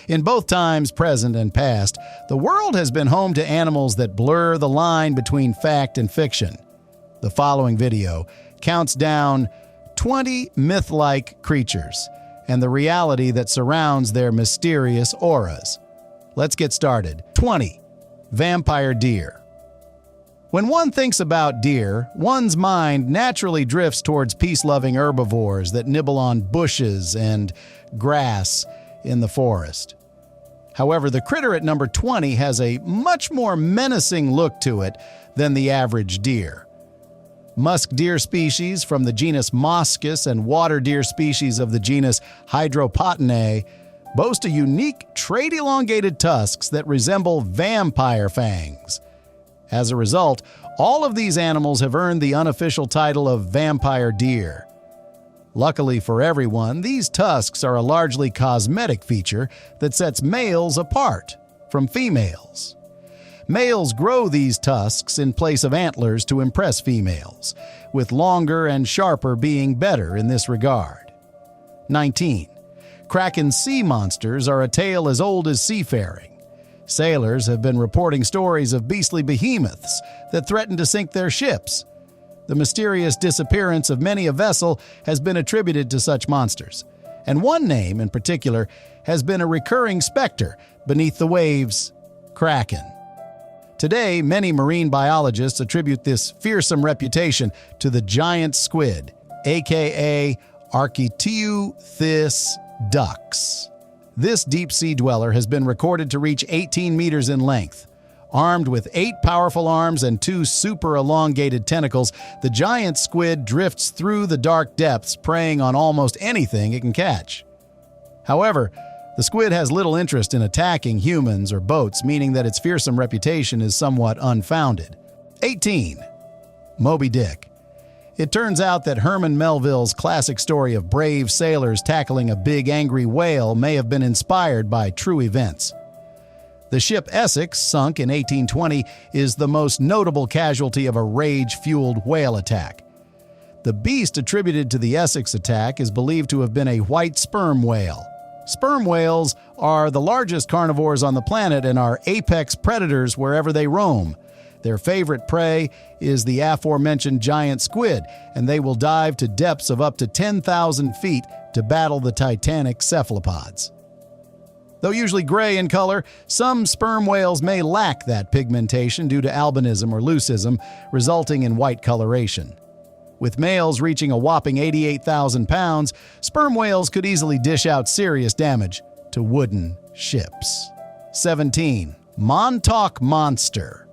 In both times, present and past, the world has been home to animals that blur the line between fact and fiction. The following video counts down 20 myth-like creatures and the reality that surrounds their mysterious auras. Let's get started. 20. Vampire deer. When one thinks about deer, one's mind naturally drifts towards peace-loving herbivores that nibble on bushes and grass in the forest. However, the critter at number 20 has a much more menacing look to it than the average deer. Musk deer species from the genus Moschus and water deer species of the genus Hydropotinae boast a unique trade-elongated tusks that resemble vampire fangs. As a result, all of these animals have earned the unofficial title of vampire deer. Luckily for everyone, these tusks are a largely cosmetic feature that sets males apart from females. Males grow these tusks in place of antlers to impress females, with longer and sharper being better in this regard. 19. Kraken sea monsters are a tale as old as seafaring. Sailors have been reporting stories of beastly behemoths that threaten to sink their ships. The mysterious disappearance of many a vessel has been attributed to such monsters, and one name in particular has been a recurring specter beneath the waves: Kraken. Today, many marine biologists attribute this fearsome reputation to the giant squid, aka Archaeoteuthis ducks. This deep-sea dweller has been recorded to reach 18 meters in length. Armed with 8 powerful arms and 2 super-elongated tentacles, the giant squid drifts through the dark depths, preying on almost anything it can catch. However, the squid has little interest in attacking humans or boats, meaning that its fearsome reputation is somewhat unfounded. 18. Moby Dick. It turns out that Herman Melville's classic story of brave sailors tackling a big angry whale may have been inspired by true events. The ship Essex, sunk in 1820, is the most notable casualty of a rage-fueled whale attack. The beast attributed to the Essex attack is believed to have been a white sperm whale. Sperm whales are the largest carnivores on the planet and are apex predators wherever they roam. Their favorite prey is the aforementioned giant squid, and they will dive to depths of up to 10,000 feet to battle the titanic cephalopods. Though usually gray in color, some sperm whales may lack that pigmentation due to albinism or leucism, resulting in white coloration. With males reaching a whopping 88,000 pounds, sperm whales could easily dish out serious damage to wooden ships. 17. Montauk Monster.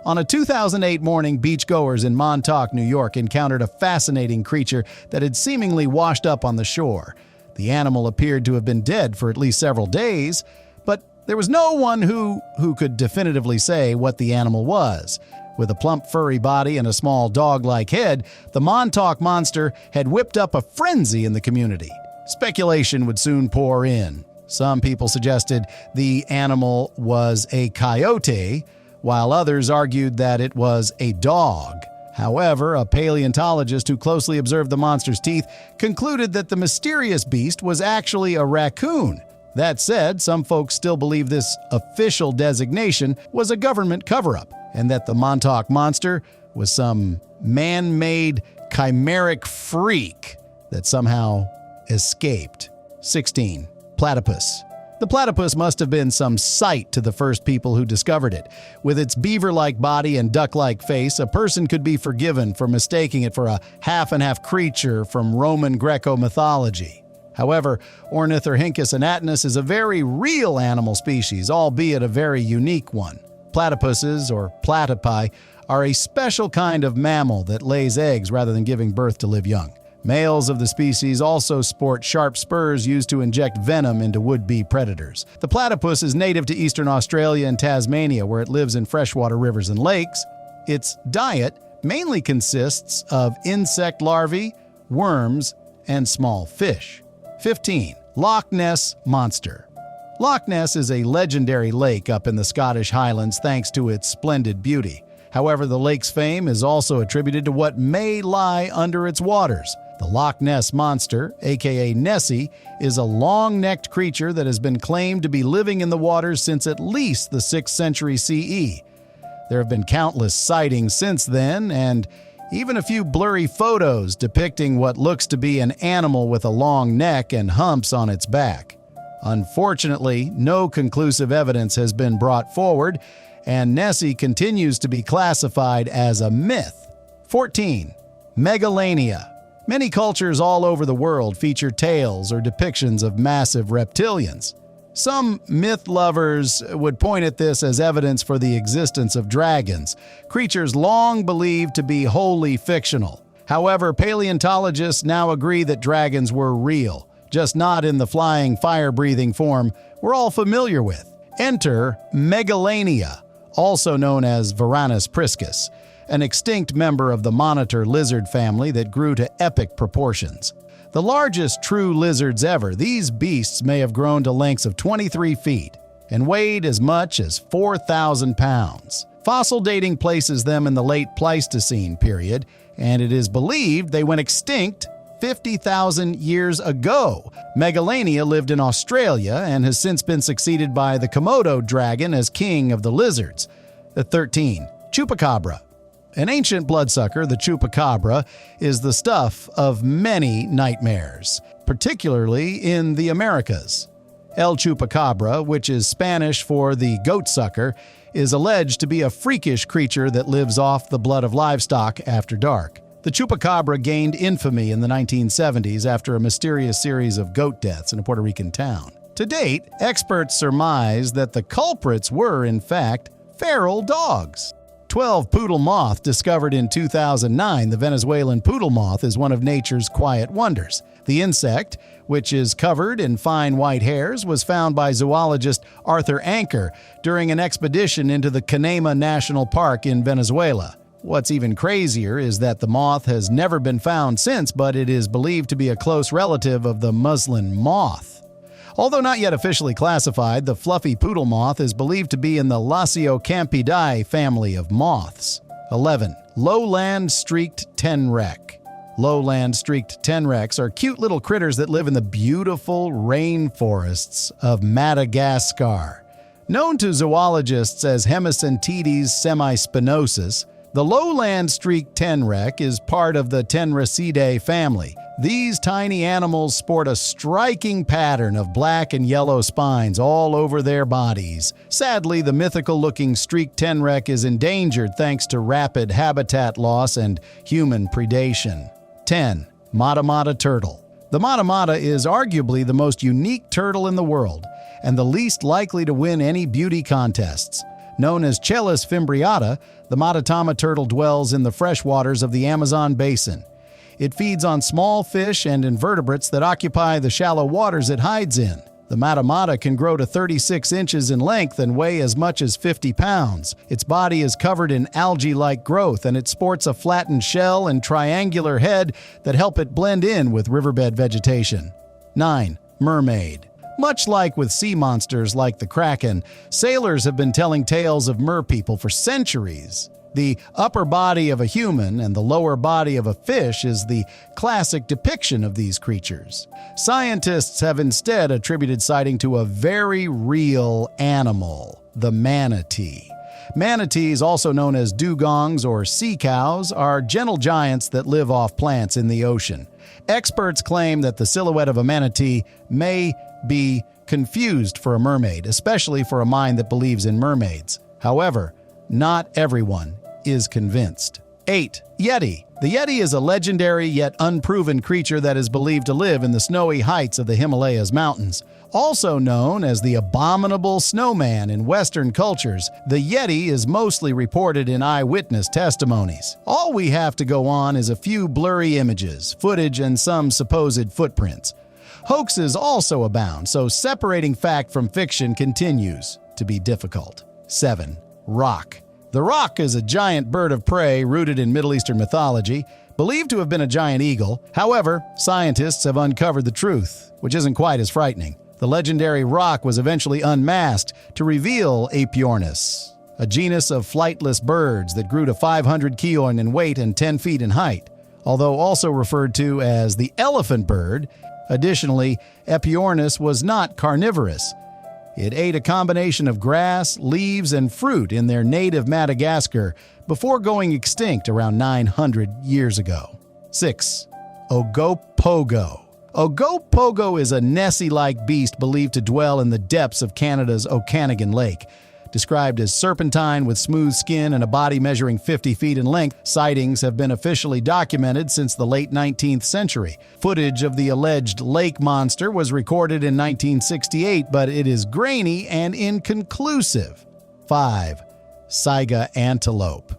On a 2008 morning, beachgoers in Montauk, New York, encountered a fascinating creature that had seemingly washed up on the shore. The animal appeared to have been dead for at least several days, but there was no one who could definitively say what the animal was. With a plump furry body and a small dog-like head, the Montauk Monster had whipped up a frenzy in the community. Speculation would soon pour in. Some people suggested the animal was a coyote, while others argued that it was a dog. However, a paleontologist who closely observed the monster's teeth concluded that the mysterious beast was actually a raccoon. That said, some folks still believe this official designation was a government cover-up, and that the Montauk Monster was some man-made chimeric freak that somehow escaped. 16. Platypus. The platypus must have been some sight to the first people who discovered it. With its beaver-like body and duck-like face, a person could be forgiven for mistaking it for a half-and-half creature from Roman Greco mythology. However, Ornithorhynchus anatinus is a very real animal species, albeit a very unique one. Platypuses, or platypi, are a special kind of mammal that lays eggs rather than giving birth to live young. Males of the species also sport sharp spurs used to inject venom into would-be predators. The platypus is native to eastern Australia and Tasmania, where it lives in freshwater rivers and lakes. Its diet mainly consists of insect larvae, worms, and small fish. 15. Loch Ness Monster. Loch Ness is a legendary lake up in the Scottish Highlands thanks to its splendid beauty. However, the lake's fame is also attributed to what may lie under its waters. The Loch Ness Monster, aka Nessie, is a long-necked creature that has been claimed to be living in the waters since at least the 6th century CE. There have been countless sightings since then, and even a few blurry photos depicting what looks to be an animal with a long neck and humps on its back. Unfortunately, no conclusive evidence has been brought forward, and Nessie continues to be classified as a myth. 14. Megalania. Many cultures all over the world feature tales or depictions of massive reptilians. Some myth lovers would point at this as evidence for the existence of dragons, creatures long believed to be wholly fictional. However, paleontologists now agree that dragons were real, just not in the flying, fire-breathing form we're all familiar with. Enter Megalania, also known as Varanus priscus, an extinct member of the monitor lizard family that grew to epic proportions. The largest true lizards ever, these beasts may have grown to lengths of 23 feet and weighed as much as 4,000 pounds. Fossil dating places them in the late Pleistocene period, and it is believed they went extinct 50,000 years ago. Megalania lived in Australia and has since been succeeded by the Komodo dragon as king of the lizards. 13. Chupacabra. An ancient bloodsucker, the chupacabra is the stuff of many nightmares, particularly in the Americas. El chupacabra, which is Spanish for the goatsucker, is alleged to be a freakish creature that lives off the blood of livestock after dark. The chupacabra gained infamy in the 1970s after a mysterious series of goat deaths in a Puerto Rican town. To date, experts surmise that the culprits were, in fact, feral dogs. 12. Poodle moth. Discovered in 2009, the Venezuelan poodle moth is one of nature's quiet wonders. The insect, which is covered in fine white hairs, was found by zoologist Arthur Anker during an expedition into the Canema National Park in Venezuela. What's even crazier is that the moth has never been found since, but it is believed to be a close relative of the muslin moth. Although not yet officially classified, the fluffy poodle moth is believed to be in the Lasiocampidae family of moths. 11. Lowland streaked tenrec. Lowland streaked tenrecs are cute little critters that live in the beautiful rainforests of Madagascar. Known to zoologists as Hemicentides semispinosus, the lowland streaked tenrec is part of the Tenrecidae family. These tiny animals sport a striking pattern of black and yellow spines all over their bodies. Sadly, the mythical-looking streaked tenrec is endangered thanks to rapid habitat loss and human predation. 10. Matamata turtle. The matamata is arguably the most unique turtle in the world and the least likely to win any beauty contests. Known as Chelis fimbriata, the matatama turtle dwells in the freshwaters of the Amazon basin. It feeds on small fish and invertebrates that occupy the shallow waters it hides in. The matamata can grow to 36 inches in length and weigh as much as 50 pounds. Its body is covered in algae-like growth, and it sports a flattened shell and triangular head that help it blend in with riverbed vegetation. 9. Mermaid. Much like with sea monsters like the kraken, sailors have been telling tales of merpeople for centuries. The upper body of a human and the lower body of a fish is the classic depiction of these creatures. Scientists have instead attributed sighting to a very real animal, the manatee. Manatees, also known as dugongs or sea cows, are gentle giants that live off plants in the ocean. Experts claim that the silhouette of a manatee may be confused for a mermaid, especially for a mind that believes in mermaids. However, not everyone is convinced. 8. Yeti. The Yeti is a legendary yet unproven creature that is believed to live in the snowy heights of the Himalayas mountains. Also known as the abominable snowman in Western cultures, the Yeti is mostly reported in eyewitness testimonies. All we have to go on is a few blurry images, footage, and some supposed footprints. Hoaxes also abound, so separating fact from fiction continues to be difficult. 7. Roc. The roc is a giant bird of prey rooted in Middle Eastern mythology, believed to have been a giant eagle. However, scientists have uncovered the truth, which isn't quite as frightening. The legendary roc was eventually unmasked to reveal Apiornis, a genus of flightless birds that grew to 500 kioin in weight and 10 feet in height. although also referred to as the elephant bird. Additionally, Epiornis was not carnivorous. It ate a combination of grass, leaves, and fruit in their native Madagascar before going extinct around 900 years ago. 6. Ogopogo. Ogopogo is a Nessie-like beast believed to dwell in the depths of Canada's Okanagan Lake. Described as serpentine with smooth skin and a body measuring 50 feet in length, sightings have been officially documented since the late 19th century. Footage of the alleged lake monster was recorded in 1968, but it is grainy and inconclusive. 5. Saiga antelope.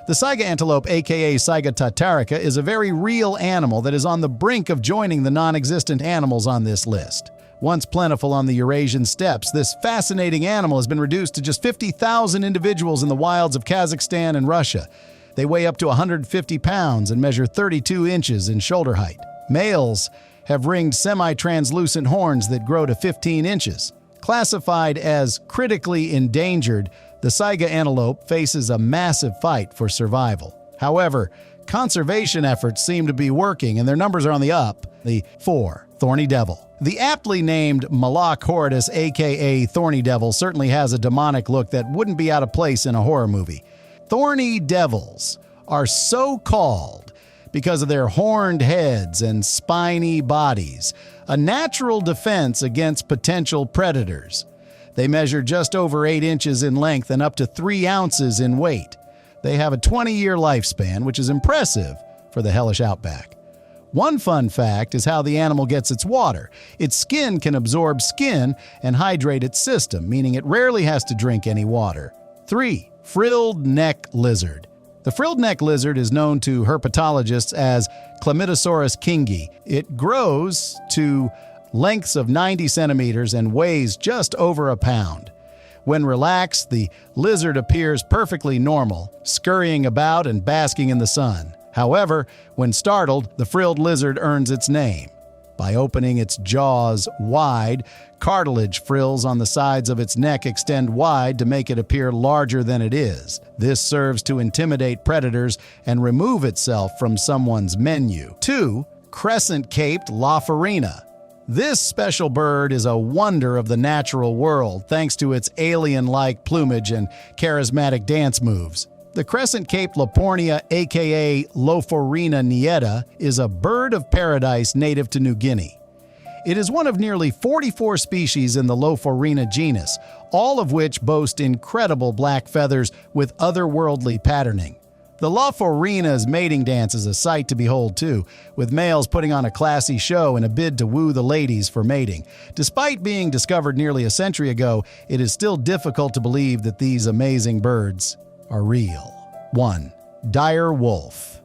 The saiga antelope, aka Saiga tatarica, is a very real animal that is on the brink of joining the non-existent animals on this list. Once plentiful on the Eurasian steppes, this fascinating animal has been reduced to just 50,000 individuals in the wilds of Kazakhstan and Russia. They weigh up to 150 pounds and measure 32 inches in shoulder height. Males have ringed semi-translucent horns that grow to 15 inches. Classified as critically endangered, the saiga antelope faces a massive fight for survival. However, conservation efforts seem to be working and their numbers are on the up. The 4. Thorny devil. The aptly named Malak Horridus, aka Thorny Devil, certainly has a demonic look that wouldn't be out of place in a horror movie. Thorny devils are so called because of their horned heads and spiny bodies, a natural defense against potential predators. They measure just over 8 inches in length and up to 3 ounces in weight. They have a 20-year lifespan, which is impressive for the hellish outback. One fun fact is how the animal gets its water. Its skin can absorb skin and hydrate its system, meaning it rarely has to drink any water. 3. Frilled neck lizard. The frilled neck lizard is known to herpetologists as Chlamydosaurus kingi. It grows to lengths of 90 centimeters and weighs just over a pound. When relaxed, the lizard appears perfectly normal, scurrying about and basking in the sun. However, when startled, the frilled lizard earns its name. By opening its jaws wide, cartilage frills on the sides of its neck extend wide to make it appear larger than it is. This serves to intimidate predators and remove itself from someone's menu. 2. Crescent-caped Lafarina. This special bird is a wonder of the natural world thanks to its alien-like plumage and charismatic dance moves. The crescent-caped Lapornia, aka Lophorina nieta, is a bird of paradise native to New Guinea. It is one of nearly 44 species in the Lophorina genus, all of which boast incredible black feathers with otherworldly patterning. The Lophorina's mating dance is a sight to behold too, with males putting on a classy show in a bid to woo the ladies for mating. Despite being discovered nearly a century ago, it is still difficult to believe that these amazing birds are real. 1. Dire wolf.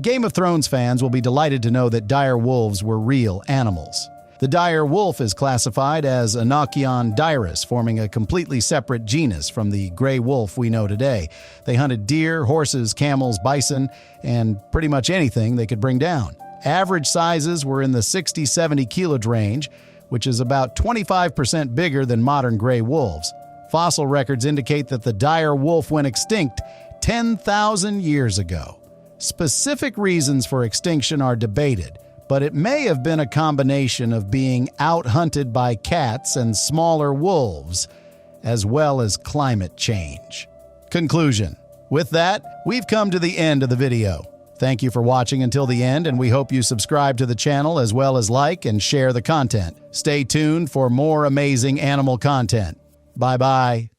Game of Thrones fans will be delighted to know that dire wolves were real animals. The dire wolf is classified as Enochion dirus, forming a completely separate genus from the gray wolf we know today. They hunted deer, horses, camels, bison, and pretty much anything they could bring down. Average sizes were in the 60-70 kilograms range, which is about 25% bigger than modern gray wolves. Fossil records indicate that the dire wolf went extinct 10,000 years ago. Specific reasons for extinction are debated, but it may have been a combination of being out-hunted by cats and smaller wolves, as well as climate change. Conclusion. With that, we've come to the end of the video. Thank you for watching until the end, and we hope you subscribe to the channel as well as like and share the content. Stay tuned for more amazing animal content. Bye-bye.